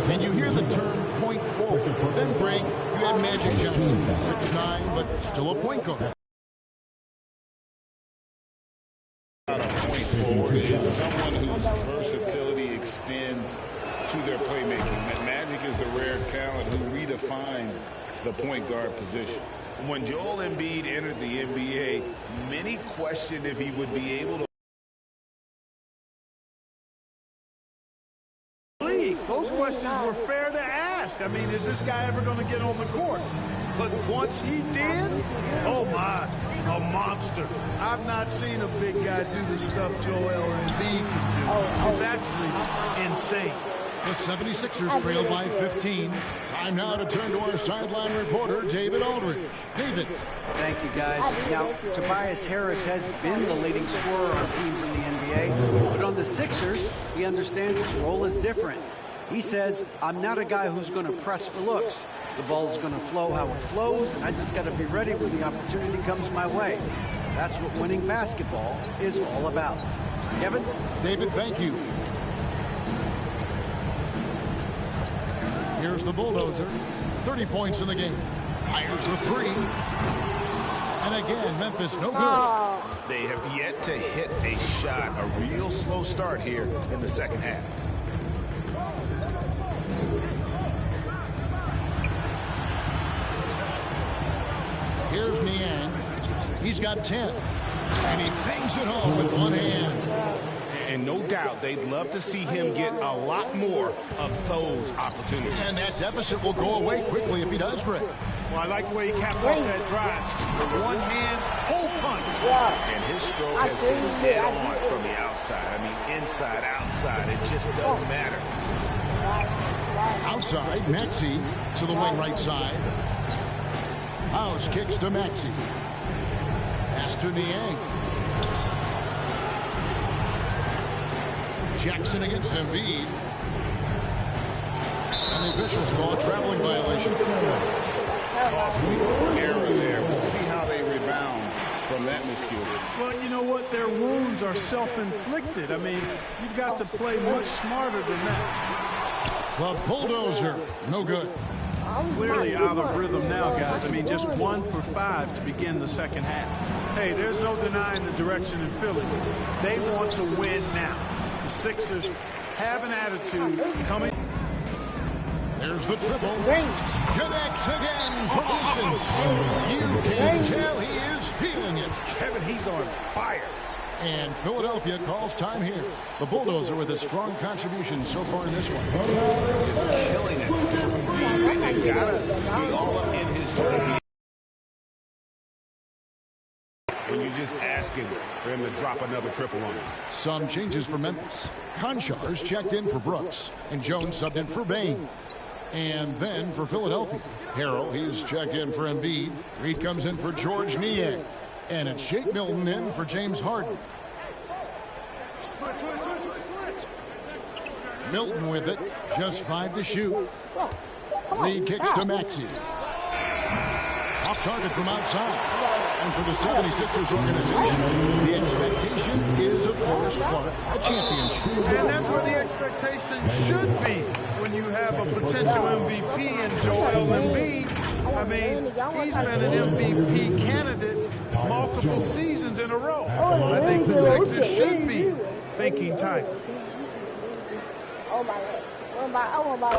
And you hear the term point forward. Then, Greg, you had Magic Johnson, 6'9", but still a point guard. A point forward is someone whose versatility extends to their playmaking. Magic is the rare talent who redefined the point guard position. When Joel Embiid entered the NBA, many questioned if he would be able to. Those questions were fair to ask. I mean, is this guy ever going to get on the court? But once he did, oh my, a monster. I've not seen a big guy do the stuff Joel Embiid can do. It's actually insane. The 76ers trail by 15. Time now to turn to our sideline reporter, David Aldridge. David. Thank you, guys. Now, Tobias Harris has been the leading scorer on teams in the NBA, but on the Sixers, he understands his role is different. He says, I'm not a guy who's going to press for looks. The ball's going to flow how it flows, and I just got to be ready when the opportunity comes my way. That's what winning basketball is all about. Kevin? David, thank you. Here's the bulldozer. 30 points in the game. Fires the three. And again, Memphis no good. They have yet to hit a shot. A real slow start here in the second half. Here's Niang. He's got 10. And he bangs it home with one hand. And no doubt they'd love to see him get a lot more of those opportunities. And that deficit will go away quickly if he does, Greg. Well, I like the way he capped off that drive. With one hand, whole punch. And his stroke has been dead on from the outside. I mean, inside, outside, it just doesn't matter. Outside, Maxey to the wing right side. House kicks to Maxey. Pass to Niang. Jackson against Embiid. And the officials call a traveling violation. Costly error there. We'll see how they rebound from that miscue. Well, you know what? Their wounds are self-inflicted. I mean, you've got to play much smarter than that. The bulldozer, no good. Clearly out of rhythm now, guys. I mean, just 1 for 5 to begin the second half. Hey, there's no denying the direction in Philly. They want to win now. The Sixers have an attitude coming. There's the triple. Connects again from distance. You can tell he is feeling it. Kevin, he's on fire. And Philadelphia calls time here. The bulldozer with a strong contribution so far in this one. Is killing it. They gotta be all up in his jersey. When you're just asking for him to drop another triple on him. Some changes for Memphis. Konchar's checked in for Brooks, and Jones subbed in for Bain. And then for Philadelphia, Harrell, he's checked in for Embiid. Reed comes in for George Niang. And it's Shake Milton in for James Harden. Milton with it, just 5 to shoot. Reed kicks to Maxey. Off target from outside. And for the 76ers organization, the expectation is, of course, a championship. And that's where the expectation should be when you have a potential MVP in Joel Embiid. I mean, he's been an MVP candidate multiple seasons in a row. I think the Sixers should be thinking title.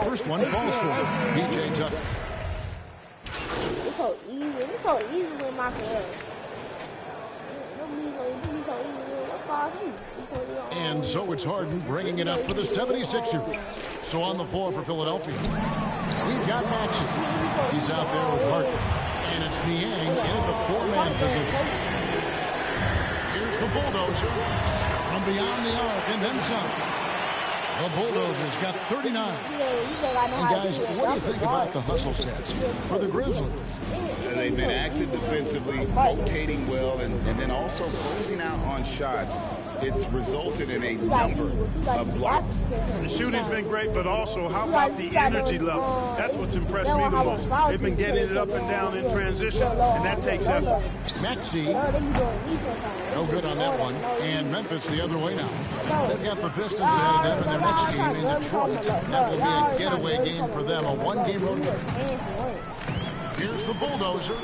First one falls for him. P.J. Tucker. It's so easy. It's so easy with my friends. And so it's Harden bringing it up for the 76ers. So on the floor for Philadelphia, we've got Maxey. He's out there with Harden. And it's Niang in at the 4-man position. Here's the bulldozer from beyond the arc and then some. The Bulldozers got 39. And guys, what do you think about the hustle stats for the Grizzlies? They've been active defensively, rotating well, and then also closing out on shots. it's resulted in a number of blocks. The shooting's been great, but also how about the energy level? That's what's impressed me the most. They've been getting it up and down in transition, and that takes effort. Maxey, no good on that one. And Memphis the other way now. They've got the Pistons ahead of them in their next game in Detroit. That will be a getaway game for them, a one-game road trip. Here's the bulldozer.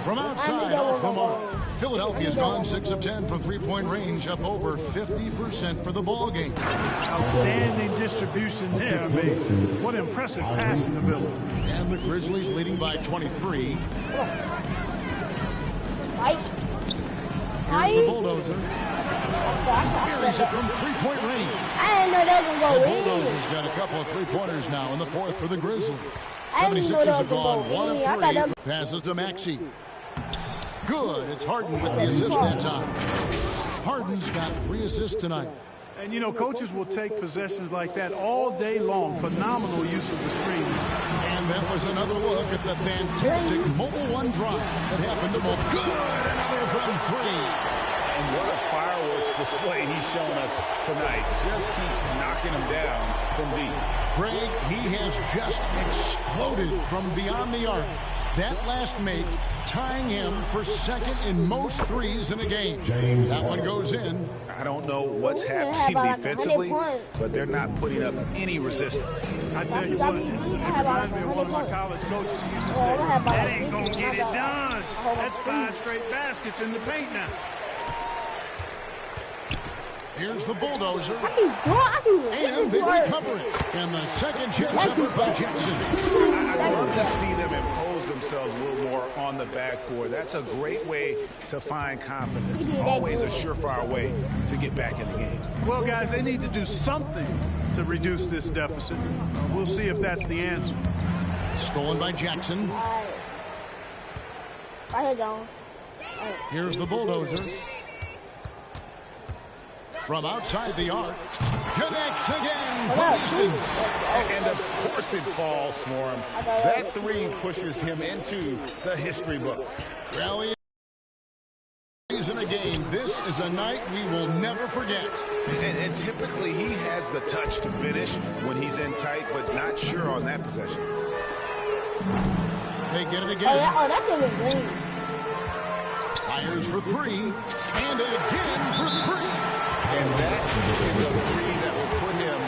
From outside, off the mark. Philadelphia's gone 6 of 10 from three-point range, up over 50% for the ball game. Outstanding distribution there. I mean, what impressive pass in the middle. And the Grizzlies leading by 23. Here's the bulldozer. Carries it from three-point range. I didn't know that was going to The go in. bulldozer's got a couple of three-pointers now in the fourth for the Grizzlies. 76ers have gone 1 of 3. Passes to Maxey. Good. It's Harden with the assist that time. Harden's got 3 assists tonight. And, you know, coaches will take possessions like that all day long. Phenomenal use of the screen. And that was another look at the fantastic Mobile One drive that happened to Mo. Good. Another from 3. And what a fireworks display he's shown us tonight. Just keeps knocking him down from deep. Craig, he has just exploded from beyond the arc. That last make tying him for second in most threes in a game. That one goes in. I don't know what's happening defensively, but they're not putting up any resistance. I tell you what, it reminds me of one of my college coaches who used to say, that ain't going to get it done. That's 5 straight baskets in the paint now. Here's the bulldozer. And they recover it. And the second chance effort by Jackson. I'd love to see them impose themselves a little more on the backboard. That's a great way to find confidence. Always a surefire way to get back in the game. Well, guys, they need to do something to reduce this deficit. We'll see if that's the answer. Stolen by Jackson. Right here, John. Here's the bulldozer. From outside the arc. Connects again for Pistons. And of course it falls for him. That 3 pushes him into the history books. Rally in a game. This is a night we will never forget. And typically he has the touch to finish when he's in tight, but not sure on that possession. They get it again. That's a green. Fires for 3. And again for 3. And that is a 3 that will put him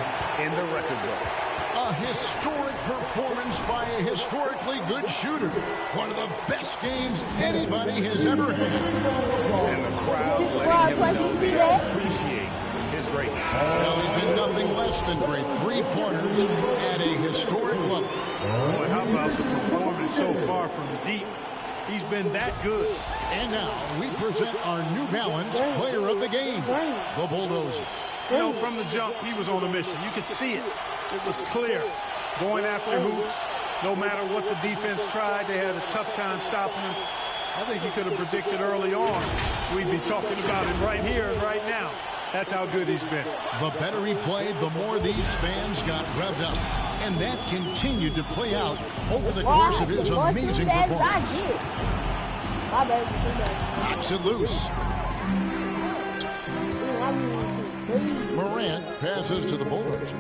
in the record books. A historic performance by a historically good shooter. One of the best games anybody has ever had. And the crowd letting him know they appreciate his greatness. Well, he's been nothing less than great. 3-pointers at a historic level. Boy, how about the performance so far from deep? He's been that good. And now we present our New Balance player of the game, the bulldozer. You know, from the jump, he was on a mission. You could see it. It was clear. Going after hoops, no matter what the defense tried, they had a tough time stopping him. I think he could have predicted early on we'd be talking about him right here and right now. That's how good he's been. The better he played, the more these fans got revved up. And that continued to play out over the course of his amazing performance. Knocks it loose. Morant passes to the bulldozer.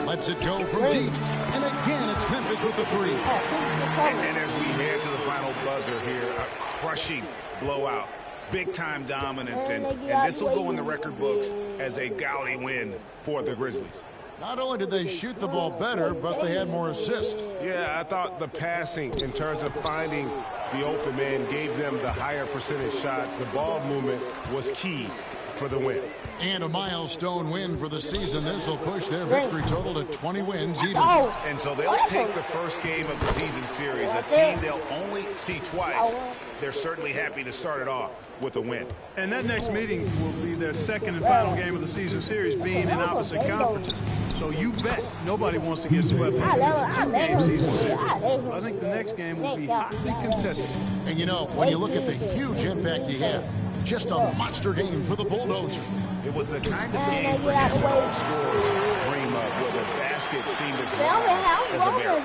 Lets it go from deep. And again, it's Memphis with the 3. And as we head to the final buzzer here, a crushing blowout. Big-time dominance, and this will go in the record books as a gaudy win for the Grizzlies. Not only did they shoot the ball better, but they had more assists. Yeah, I thought the passing in terms of finding the open man gave them the higher percentage shots. The ball movement was key for the win. And a milestone win for the season. This will push their victory total to 20 wins even. And so they'll take the first game of the season series, a team they'll only see twice. They're certainly happy to start it off with a win. And that next meeting will be their second and final game of the season series, being in opposite conferences. So you bet nobody wants to get swept in a 2-game season series. I think the next game will be hotly contested. And you know, when you look at the huge impact he had, just a monster game for the bulldozer. It was the kind of game for him that all scorers dream of, where the basket seemed as long as a barrel.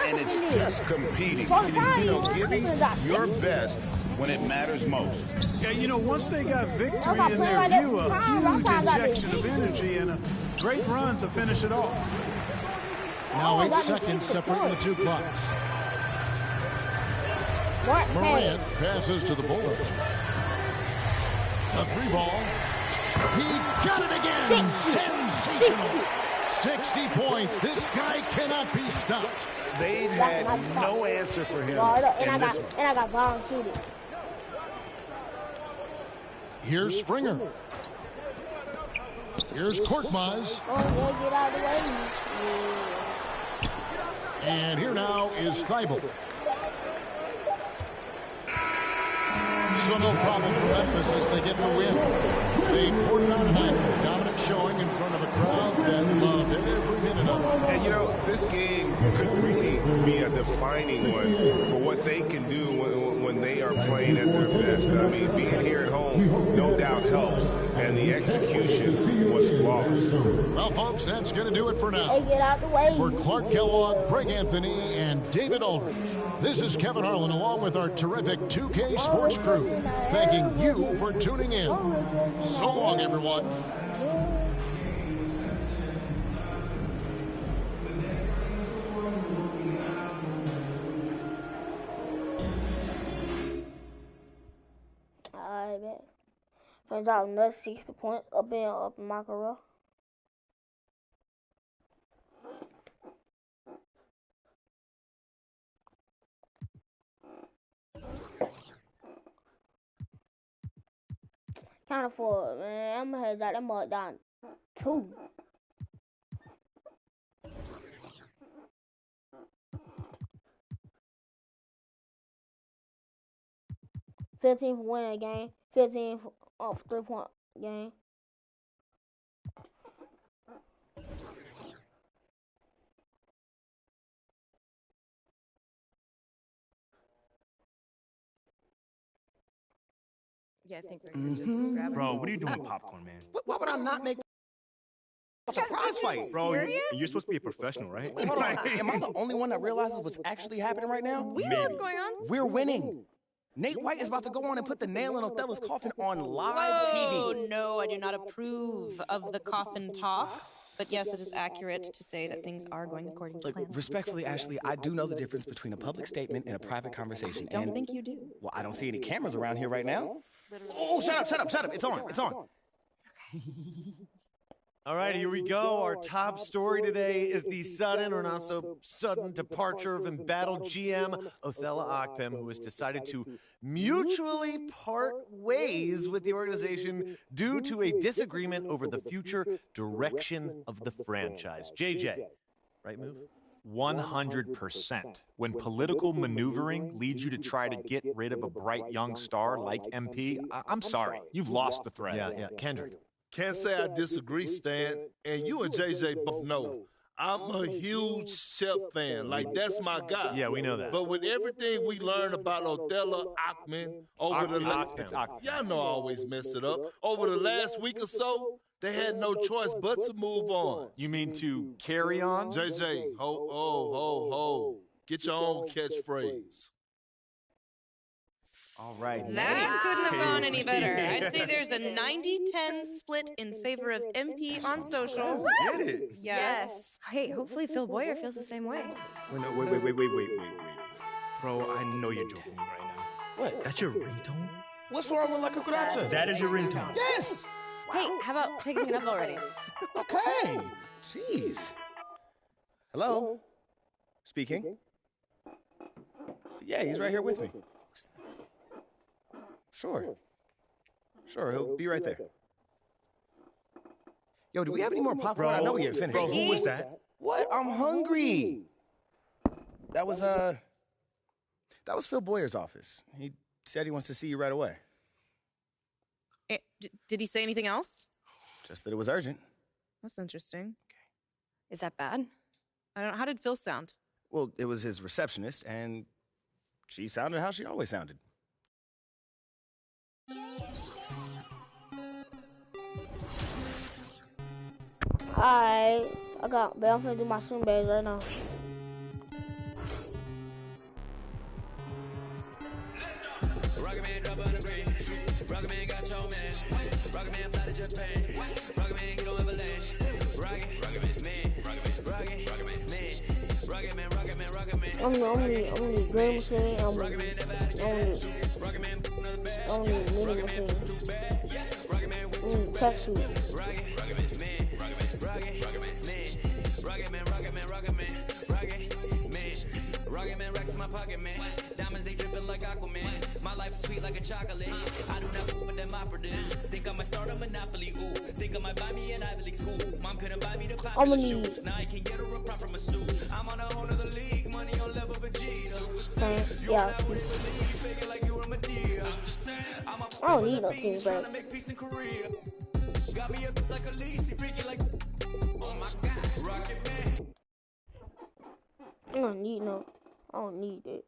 And it's just competing, you know, giving your best when it matters most. Yeah, you know, once they got victory in their view, a huge injection of energy and a great run to finish it off. Now 8 seconds separating the two clocks. Morant passes to the Bulldozer. A 3-ball. He got it again. Sensational. 60 points. This guy cannot be stopped. They've had no answer for him in this one. And I got bomb shooting. Here's Springer. Here's Korkmaz. Oh, yeah, get out of the way. And here now is Thibault. So no problem for Memphis as they get the win. They poured it on tonight. Dominant showing in front of a crowd that loved every minute of it. And, you know, this game could really be a defining one for what they can do when they are playing at their best. I mean, being here at home no doubt helps, and the execution was flawless. Well, folks, that's going to do it for now. Hey, get out the way. For Clark Kellogg, Greg Anthony, and David Ulrich, this is Kevin Harlan along with our terrific 2K Sports crew, thanking you for tuning in. So long, everyone. I bet. Turns out another 60 points up in my career. Can't afford it, man. I'm gonna head that mud down 2. $15 for winning a game, 15 for 3-point game. Yeah, I think they're gonna just grab it. Bro, what are you doing with popcorn, man? Why would I not make a surprise fight? Bro, you're supposed to be a professional, right? Wait, hold on. Am I the only one that realizes what's actually happening right now? We know what's going on. We're winning. Nate White is about to go on and put the nail in Othello's coffin on live Whoa, TV. no, I do not approve of the coffin talk. But yes, it is accurate to say that things are going according to Look, plan. respectfully, Ashley, I do know the difference between a public statement and a private conversation. I don't think you do. Well, I don't see any cameras around here right now. Oh, shut up. It's on. All right, here we go. Our top story today is the sudden or not so sudden departure of embattled GM Othello Akpem, who has decided to mutually part ways with the organization due to a disagreement over the future direction of the franchise. JJ, right move? 100%. When political maneuvering leads you to try to get rid of a bright young star like MP, I'm sorry, you've lost the thread. Yeah, Kendrick. Can't say I disagree, Stan. And you and JJ both know I'm a huge Shep fan. Like, that's my guy. Yeah, we know that. But with everything we learned about Othello Akpem over the last... Y'all know I always mess it up. Over the last week or so, they had no choice but to move on. You mean to carry on? JJ, ho. Get your own catchphrase. All right. That couldn't have gone any better. I'd say there's a 90-10 split in favor of MP on social. Get it. Yes. Hey, hopefully Phil Boyer feels the same way. Wait. Bro, I know you're joking right now. What? That's your ringtone? What's wrong with La Cucaracha? That is your ringtone? Yes. Hey, how about picking it up already? Okay. Jeez. Hello? Speaking? Yeah, he's right here with me. Sure, he'll be right there. Yo, do we have any more popcorn? I know we ain't finished. Bro, who was that? What? I'm hungry. That was Phil Boyer's office. He said he wants to see you right away. Did he say anything else? Just that it was urgent. That's interesting. Is that bad? I don't know. How did Phil sound? Well, it was his receptionist, and she sounded how she always sounded. Alright, I'm gonna do my swim bags right now. Rocket Man I'm only grill machine. Only mini machine. Tech shoes. Rocket man, racks in my pocket, man. Diamonds, they dripping like Aquaman. My life is sweet like a chocolate. I do not fuck with them operatives. Think I might start a monopoly, ooh. Think I might buy me an Ivy League school. Mom couldn't buy me the popular shoes. Now I can get her a proper masseuse. I'm on a whole nother league. Money on level for G's. Yeah. I don't need no team, bro. Got me up like a leasy, freaking like, oh my God, Rocket Man. I don't need it.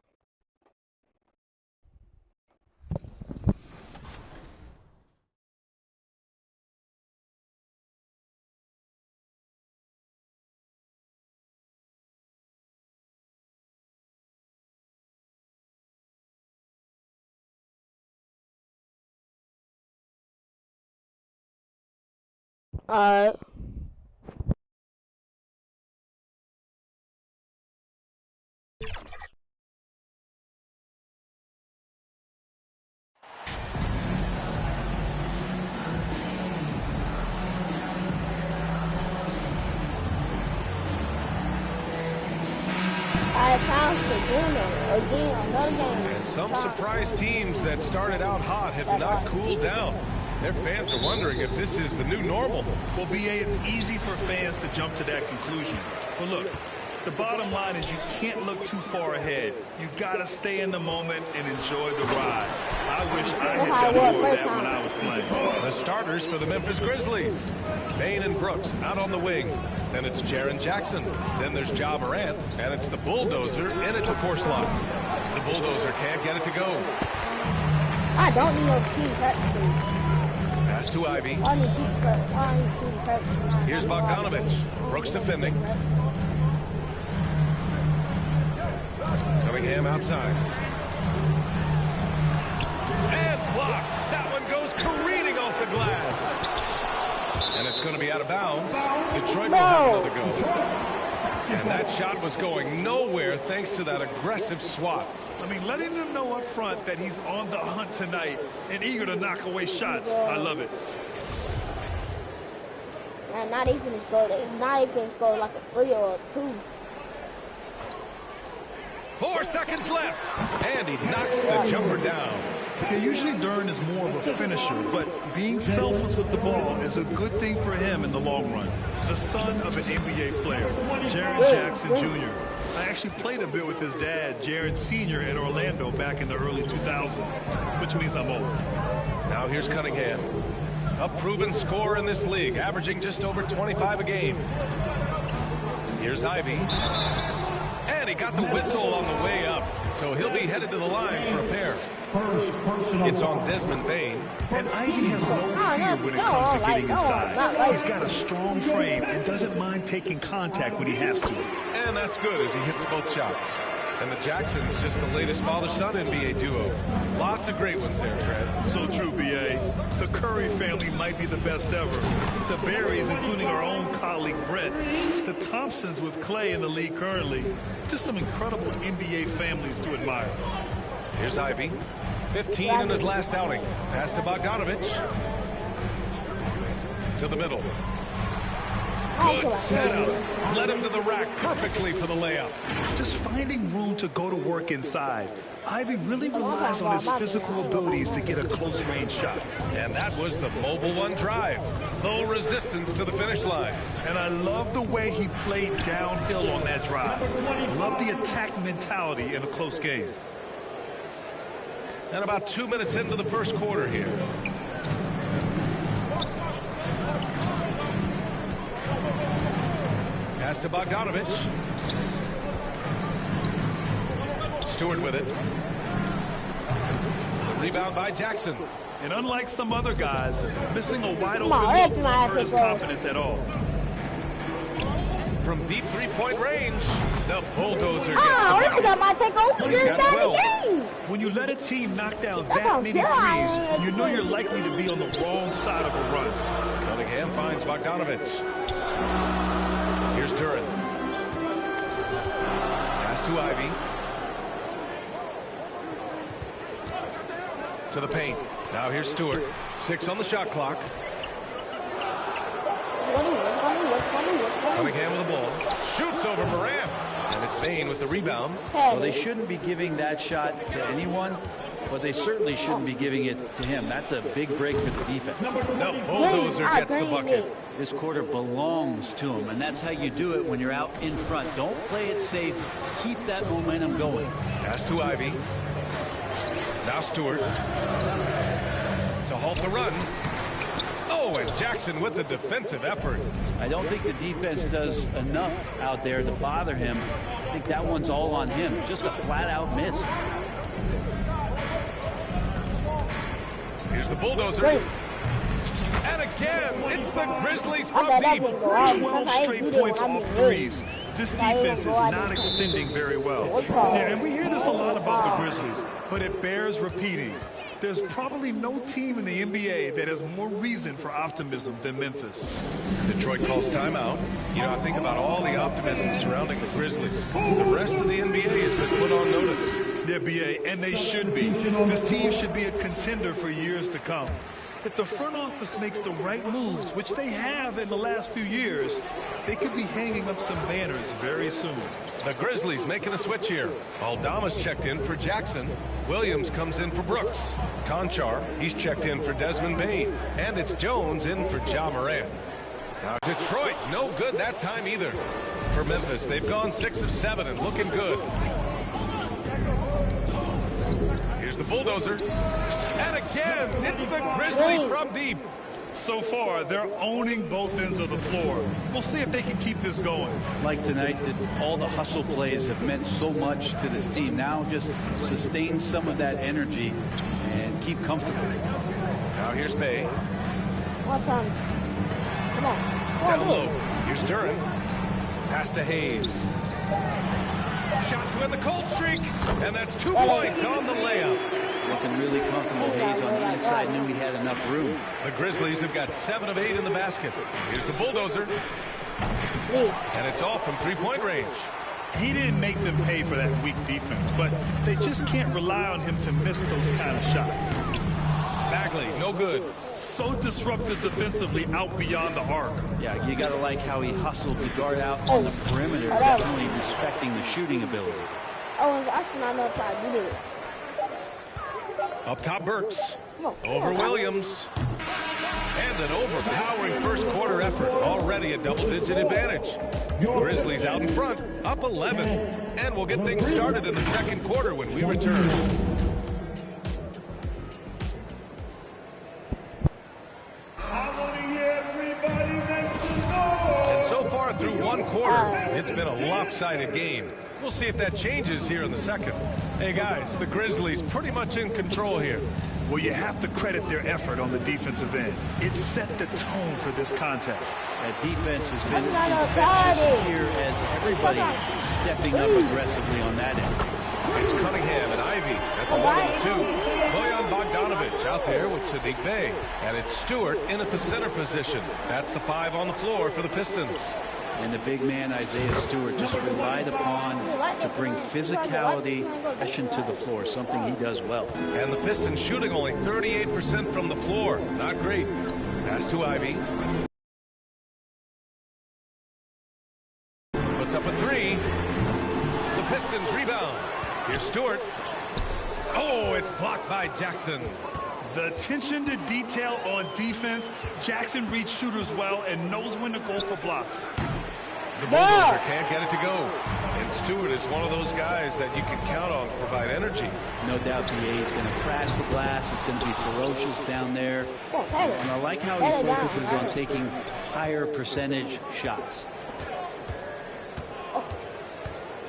Alright. And some surprise teams that started out hot have not cooled down. Their fans are wondering if this is the new normal. Well, BA, it's easy for fans to jump to that conclusion. But look, the bottom line is you can't look too far ahead. You got to stay in the moment and enjoy the ride. I wish I had done more of that when I was playing. The starters for the Memphis Grizzlies. Bane and Brooks out on the wing. Then it's Jaren Jackson. Then there's Ja Morant. And it's the Bulldozer in at the force line. The Bulldozer can't get it to go. I don't need no team practice. Pass to Ivy. Here's Bogdanovich. Brooks defending. Cunningham outside. And blocked. That one goes careening off the glass. And it's going to be out of bounds. Detroit will have another go. And that shot was going nowhere thanks to that aggressive swat. I mean, letting them know up front that he's on the hunt tonight and eager to knock away shots. I love it. And not even to score like a 3 or a 2. 4 seconds left. And he knocks the jumper down. Yeah, usually Duren is more of a finisher, but being selfless with the ball is a good thing for him in the long run. The son of an NBA player, Jaren Jackson Jr. I actually played a bit with his dad, Jaren Sr. in Orlando back in the early 2000s, which means I'm old. Now here's Cunningham. A proven scorer in this league, averaging just over 25 a game. Here's Ivy. And he got the whistle on the way up, so he'll be headed to the line for a pair. It's on Desmond Bane. And Ivy has no fear when it comes to getting inside. He's got a strong frame and doesn't mind taking contact when he has to. And that's good as he hits both shots. And the Jacksons, just the latest father-son NBA duo. Lots of great ones there, Fred. So true, B.A. The Curry family might be the best ever. The Berries, including our own colleague Brett. The Thompsons with Clay in the league currently. Just some incredible NBA families to admire. Here's Ivy. 15 in his last outing. Pass to Bogdanovich. To the middle. Good setup. Led him to the rack perfectly for the layup. Just finding room to go to work inside. Ivy really relies on his physical abilities to get a close-range shot. And that was the Mobile One drive. Low resistance to the finish line. And I love the way he played downhill on that drive. Love the attack mentality in a close game. And about 2 minutes into the first quarter here. Pass to Bogdanovich. Stewart with it. The rebound by Jackson. And unlike some other guys, missing a wide open look won't hurt his confidence at all. From deep three-point range, the Bulldozer gets the He's got 12. When you let a team knock down that many threes, you know you're likely to be on the wrong side of a run. Cunningham finds Bogdanovich. Here's Duren. Pass to Ivy. To the paint. Now here's Stewart. 6 on the shot clock. Cunningham with the ball. Shoots over Morant. And it's Bane with the rebound. Well, they shouldn't be giving that shot to anyone, but they certainly shouldn't be giving it to him. That's a big break for the defense. The bulldozer gets the bucket. This quarter belongs to him, and that's how you do it when you're out in front. Don't play it safe. Keep that momentum going. Pass to Ivy. Now Stewart. To halt the run. Oh, and Jackson with the defensive effort. I don't think the defense does enough out there to bother him. I think that one's all on him. Just a flat-out miss. Here's the bulldozer. And again, it's the Grizzlies from deep. 12 straight points off threes. This defense is not extending very well. Yeah, and we hear this a lot about the Grizzlies, but it bears repeating. There's probably no team in the NBA that has more reason for optimism than Memphis. Detroit calls timeout. You know, I think about all the optimism surrounding the Grizzlies. The rest of the NBA has been put on notice. Yeah, BA, and they should be. This team should be a contender for years to come. If the front office makes the right moves, which they have in the last few years, they could be hanging up some banners very soon. The Grizzlies making a switch here. Aldama's checked in for Jackson. Williams comes in for Brooks. Conchar, he's checked in for Desmond Bane. And it's Jones in for Ja Morant. Now Detroit, no good that time either. For Memphis, they've gone 6 of 7 and looking good. Here's the bulldozer. And again, it's the Grizzlies from deep. So far, they're owning both ends of the floor. We'll see if they can keep this going. Like tonight, that all the hustle plays have meant so much to this team. Now just sustain some of that energy and keep comfortable. Now here's Bay. Come on. Down low. Here's Duren. Pass to Hayes. Shot to end the cold streak. And that's 2 points on the layup. Looking really comfortable. Hayes on the inside knew he had enough room. The Grizzlies have got 7 of 8 in the basket. Here's the bulldozer. And it's off from 3-point range. He didn't make them pay for that weak defense, but they just can't rely on him to miss those kind of shots. Bagley, no good. So disruptive defensively out beyond the arc. Yeah, you got to like how he hustled the guard out on the perimeter, definitely respecting the shooting ability. Oh, it's actually not enough time to do it. Up top, Burks. Over Williams. And an overpowering first quarter effort. Already a double-digit advantage. Grizzlies out in front, up 11. And we'll get things started in the second quarter when we return. And so far through one quarter, it's been a lopsided game. We'll see if that changes here in the second. Hey, guys, the Grizzlies pretty much in control here. Well, you have to credit their effort on the defensive end. It set the tone for this contest. That defense has been infectious here as everybody stepping up aggressively on that end. It's Cunningham and Ivy at the 1 and 2. Bojan Bogdanovich out there with Sadiq Bey. And it's Stewart in at the center position. That's the 5 on the floor for the Pistons. And the big man, Isaiah Stewart, just relied upon to bring physicality, aggression to the floor, something he does well. And the Pistons shooting only 38% from the floor. Not great. Pass to Ivy. Puts up a 3. The Pistons rebound. Here's Stewart. Oh, it's blocked by Jackson. The attention to detail on defense. Jackson reads shooters well and knows when to go for blocks. The bulldozer can't get it to go. And Stewart is one of those guys that you can count on to provide energy. No doubt BA is going to crash the glass. He's going to be ferocious down there. And I like how he focuses on taking higher percentage shots.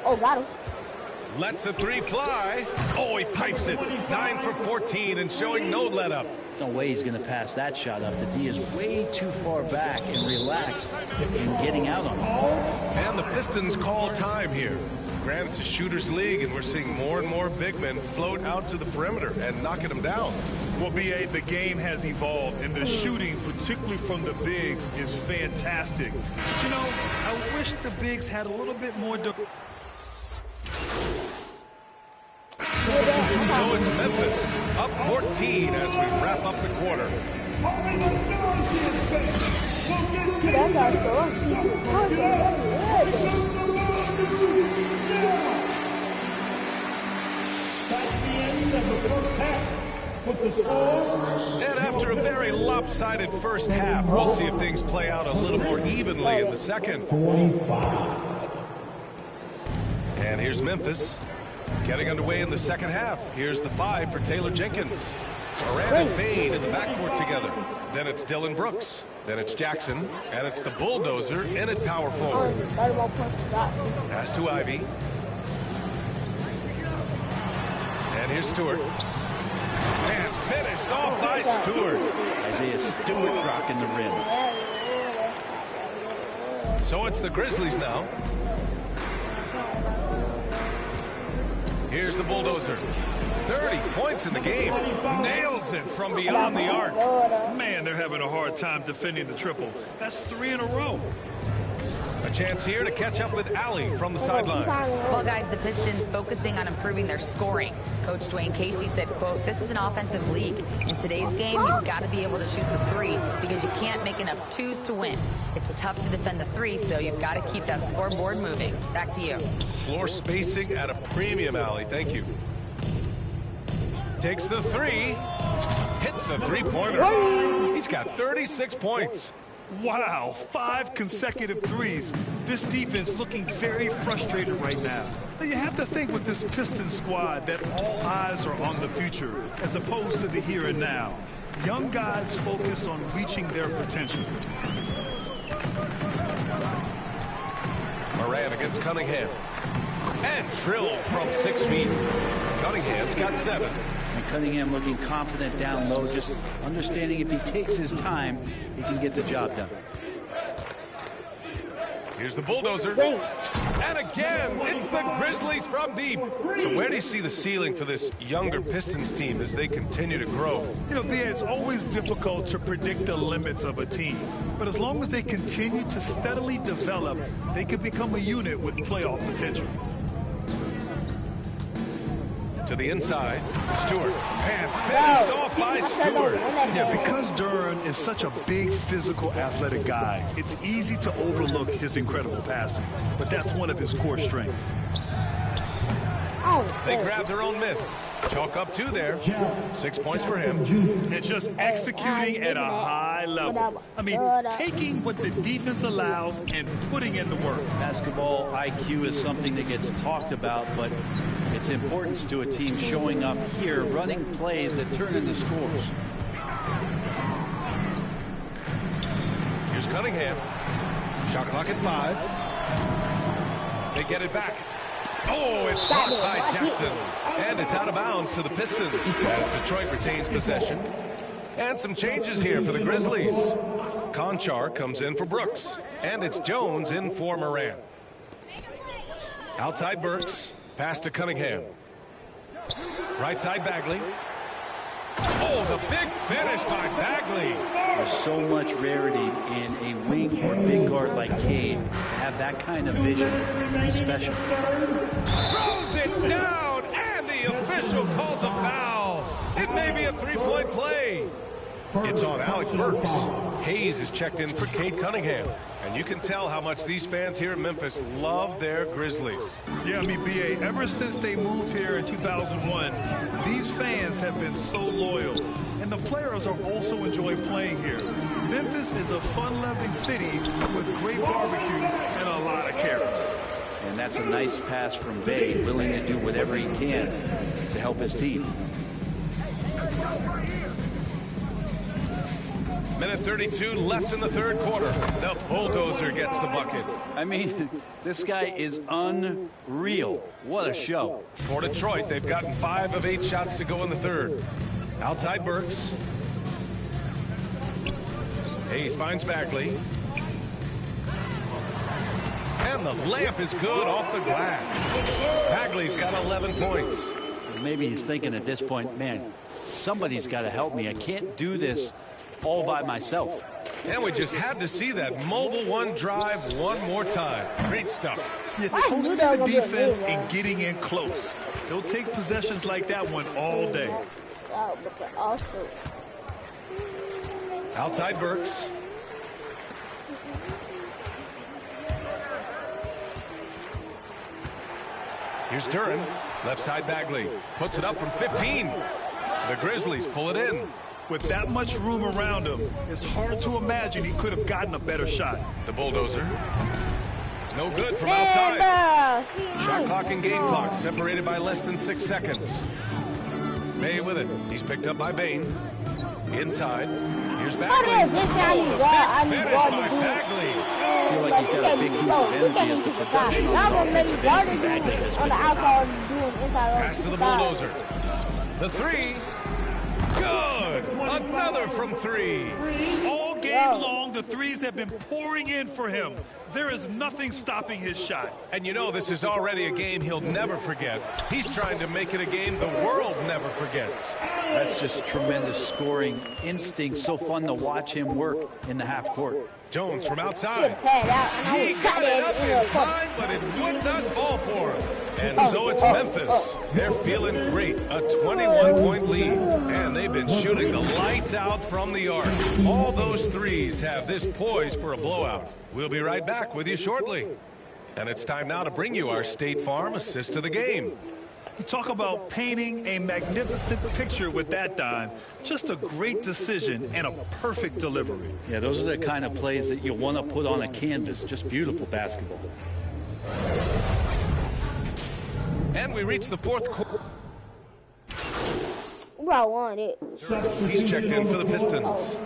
Oh, got him. Lets the 3 fly. Oh, he pipes it. 9 for 14 and showing no let up. No way he's going to pass that shot up. The D is way too far back and relaxed in getting out on him. And the Pistons call time here. Granted, it's a shooter's league, and we're seeing more and more big men float out to the perimeter and knocking them down. Well, B.A., the game has evolved, and the shooting, particularly from the bigs, is fantastic. But, you know, I wish the bigs had a little bit more... So it's Memphis, up 14 as we wrap up the quarter. And after a very lopsided first half, we'll see if things play out a little more evenly in the second. And here's Memphis getting underway in the second half. Here's the 5 for Taylor Jenkins. Moran and Bane in the backcourt together. Then it's Dillon Brooks. Then it's Jackson. And it's the bulldozer in at power forward. Pass to Ivy. And here's Stewart. And finished off by Stewart. Isaiah Stewart rocking the rim. So it's the Grizzlies now. Here's the bulldozer. 30 points in the game. Nails it from beyond the arc. Man, they're having a hard time defending the triple. That's 3 in a row. A chance here to catch up with Allie from the sideline. Well, guys, the Pistons focusing on improving their scoring. Coach Dwayne Casey said, quote, "This is an offensive league. In today's game, you've got to be able to shoot the 3 because you can't make enough 2s to win. It's tough to defend the 3, so you've got to keep that scoreboard moving." Back to you. Floor spacing at a premium, Allie. Thank you. Takes the 3. Hits the three-pointer. He's got 36 points. Wow, 5 consecutive threes. This defense looking very frustrated right now. Now, you have to think with this Pistons squad that all eyes are on the future as opposed to the here and now. Young guys focused on reaching their potential. Moran against Cunningham. And drilled from 6 feet. Cunningham's got 7. And Cunningham looking confident down low, just understanding if he takes his time, he can get the job done. Here's the bulldozer. And again, it's the Grizzlies from deep. So where do you see the ceiling for this younger Pistons team as they continue to grow? You know, B.A., it's always difficult to predict the limits of a team. But as long as they continue to steadily develop, they can become a unit with playoff potential. To the inside, Stewart, and finished off by Stewart. Yeah, because Duren is such a big, physical, athletic guy, it's easy to overlook his incredible passing, but that's one of his core strengths. They grab their own miss. Chalk up 2 there. 6 points for him. And just executing at a high level. I mean, taking what the defense allows and putting in the work. Basketball IQ is something that gets talked about, but its importance to a team showing up here, running plays that turn into scores. Here's Cunningham. Shot clock at 5. They get it back. Oh, it's blocked by Jackson. And it's out of bounds to the Pistons as Detroit retains possession. And some changes here for the Grizzlies. Conchar comes in for Brooks. And it's Jones in for Moran. Outside Burks. Pass to Cunningham. Right side Bagley. Oh, the big finish by Bagley. There's so much rarity in a wing or big guard like Cade to have that kind of vision. It's special. Throws it down, and the official calls a foul. It may be a 3-point play. It's on Alec Burks. Hayes is checked in for Cade Cunningham. And you can tell how much these fans here in Memphis love their Grizzlies. Yeah, I mean, B.A., ever since they moved here in 2001, these fans have been so loyal. And the players are also enjoy playing here. Memphis is a fun-loving city with great barbecue and a lot of character. And that's a nice pass from Bay, willing to do whatever he can to help his team. Minute 32 left in the third quarter. The bulldozer gets the bucket. I mean, this guy is unreal. What a show. For Detroit, they've gotten 5 of 8 shots to go in the third. Outside Burks. Hayes finds Bagley. And the layup is good off the glass. Bagley's got 11 points. Maybe he's thinking at this point, man, somebody's got to help me. I can't do this all by myself. And we just had to see that mobile one drive one more time. Great stuff. You're toasting the defense and getting in close. They'll take possessions like that one all day. Outside Burks. Here's Duren. Left side Bagley. Puts it up from 15. The Grizzlies pull it in. With that much room around him, it's hard to imagine he could have gotten a better shot. The bulldozer. No good from outside. Shot clock and game clock separated by less than 6 seconds. May with it. He's picked up by Bane. Inside. Here's Bagley. Oh, the big finish by Bagley. I feel like he's got a big boost of energy as the production on the offensive end from Bagley has been good. Pass to the bulldozer. The three. Good. Another from 3. All game long, the threes have been pouring in for him. There is nothing stopping his shot. And you know this is already a game he'll never forget. He's trying to make it a game the world never forgets. That's just tremendous scoring instinct. So fun to watch him work in the half court. Jones from outside. He got it up in time, but it would not fall for him. And so it's Memphis. They're feeling great. A 21-point lead. And they've been shooting the lights out from the arc. All those threes have this poised for a blowout. We'll be right back with you shortly. And it's time now to bring you our State Farm assist to the game. You talk about painting a magnificent picture with that, Don. Just a great decision and a perfect delivery. Yeah, those are the kind of plays that you want to put on a canvas. Just beautiful basketball. And we reach the fourth quarter. I want it. He's checked in for the Pistons.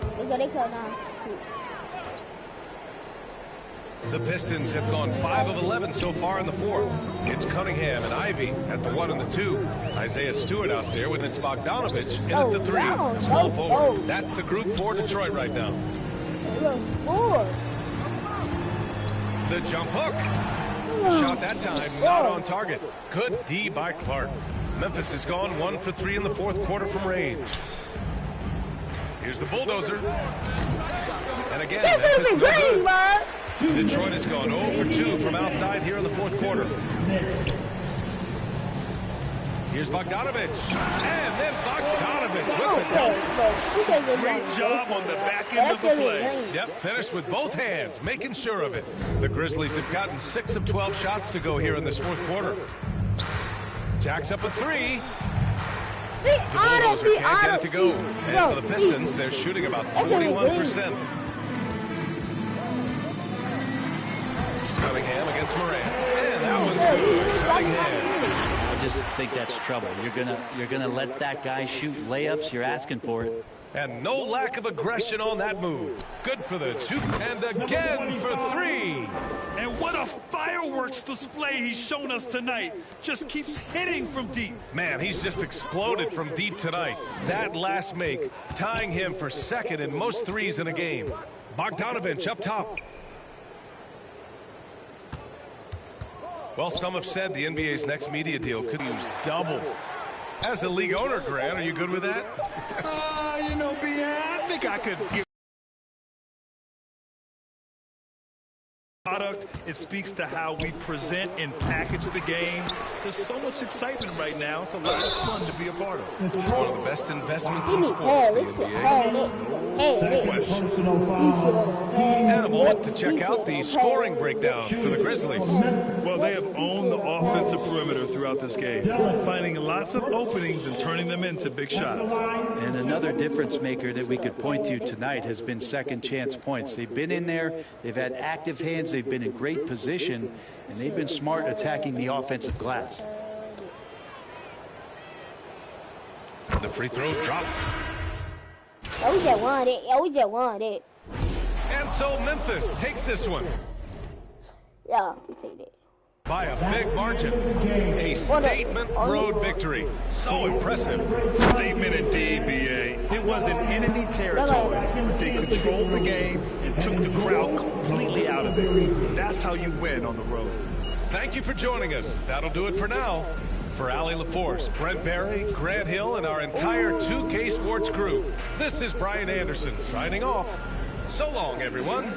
The Pistons have gone 5 of 11 so far in the fourth. It's Cunningham and Ivy at the 1 and the 2. Isaiah Stewart out there with it's Bogdanovich in at the 3. Small forward. That's the group for Detroit right now. The jump hook. A shot that time, not on target. Good D by Clark. Memphis has gone 1 for 3 in the fourth quarter from range. Here's the bulldozer. And again, Memphis no good. Detroit has gone 0 for 2 from outside here in the fourth quarter. Here's Bogdanovich. And then Bogdanovich with the dunk. Great job on the back end of the play. Yep, finished with both hands, making sure of it. The Grizzlies have gotten 6 of 12 shots to go here in this fourth quarter. Jack's up a 3. The bulldozer can't get it to go. And for the Pistons, they're shooting about 41%. Cunningham against Morant. And that one's good. Cunningham. I just think that's trouble. You're gonna let that guy shoot layups. You're asking for it. And no lack of aggression on that move. Good for the 2. And again for 3. And what a fireworks display he's shown us tonight. Just keeps hitting from deep. Man, he's just exploded from deep tonight. That last make, tying him for second in most threes in a game. Bogdanovich up top. Well, some have said the NBA's next media deal could use double. As a league owner, Grant, are you good with that? You know, I think I could get product. It speaks to how we present and package the game. There's so much excitement right now. It's a lot of fun to be a part of. It's one of the best investments in sports, the NBA. And a moment to check out the scoring breakdown for the Grizzlies. Well, they have owned the offensive perimeter throughout this game, finding lots of openings and turning them into big shots. And another difference maker that we could point to tonight has been second chance points. They've been in there, they've had active hands, they've been in great position, and they've been smart attacking the offensive glass. The free throw drop. We just won it. We just won it. And so Memphis takes this one. Yeah, we take it. By a big margin. A statement road victory. So impressive. Statement indeed, B.A. It was in enemy territory, but they controlled the game and took the crowd completely out of it. That's how you win on the road. Thank you for joining us. That'll do it for now. For Allie LaForce, Brent Barry, Grant Hill, and our entire 2K Sports crew, this is Brian Anderson signing off. So long, everyone.